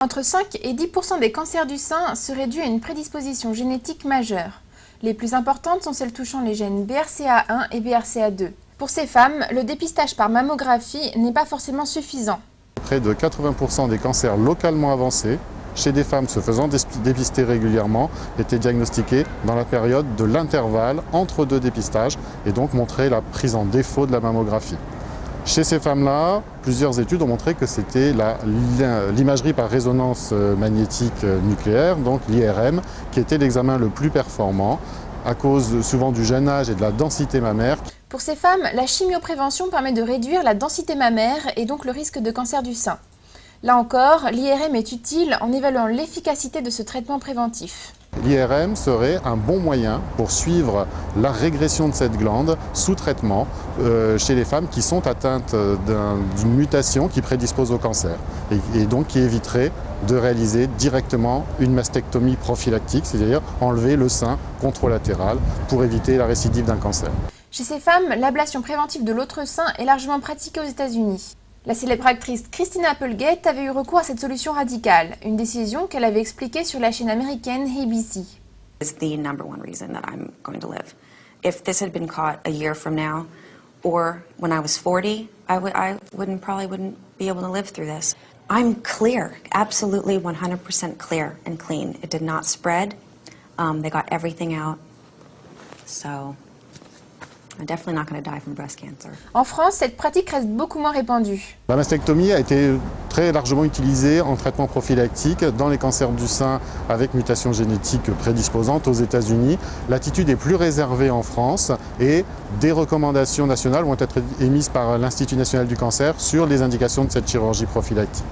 Entre 5 et 10% des cancers du sein seraient dus à une prédisposition génétique majeure. Les plus importantes sont celles touchant les gènes BRCA1 et BRCA2. Pour ces femmes, le dépistage par mammographie n'est pas forcément suffisant. Près de 80% des cancers localement avancés, chez des femmes se faisant dépister régulièrement, étaient diagnostiqués dans la période de l'intervalle entre deux dépistages et donc montraient la prise en défaut de la mammographie. Chez ces femmes-là, plusieurs études ont montré que c'était l'imagerie par résonance magnétique nucléaire, donc l'IRM, qui était l'examen le plus performant à cause souvent du jeune âge et de la densité mammaire. Pour ces femmes, la chimioprévention permet de réduire la densité mammaire et donc le risque de cancer du sein. Là encore, l'IRM est utile en évaluant l'efficacité de ce traitement préventif. L'IRM serait un bon moyen pour suivre la régression de cette glande sous traitement chez les femmes qui sont atteintes d'une mutation qui prédispose au cancer et donc qui éviterait de réaliser directement une mastectomie prophylactique, c'est-à-dire enlever le sein contralatéral pour éviter la récidive d'un cancer. Chez ces femmes, l'ablation préventive de l'autre sein est largement pratiquée aux États-Unis. La célèbre actrice Christina Applegate avait eu recours à cette solution radicale, une décision qu'elle avait expliquée sur la chaîne américaine ABC. Is the number one reason that I'm going to live. If this had been caught a year from now, or when I was 40, I probably wouldn't be able to live through this. I'm clear, absolutely 100% clear and clean. It did not spread. They got everything out. So I'm definitely not going to die from breast cancer. En France, cette pratique reste beaucoup moins répandue. La mastectomie a été très largement utilisée en traitement prophylactique dans les cancers du sein avec mutation génétique prédisposante aux États-Unis. L'attitude est plus réservée en France et des recommandations nationales vont être émises par l'Institut national du cancer sur les indications de cette chirurgie prophylactique.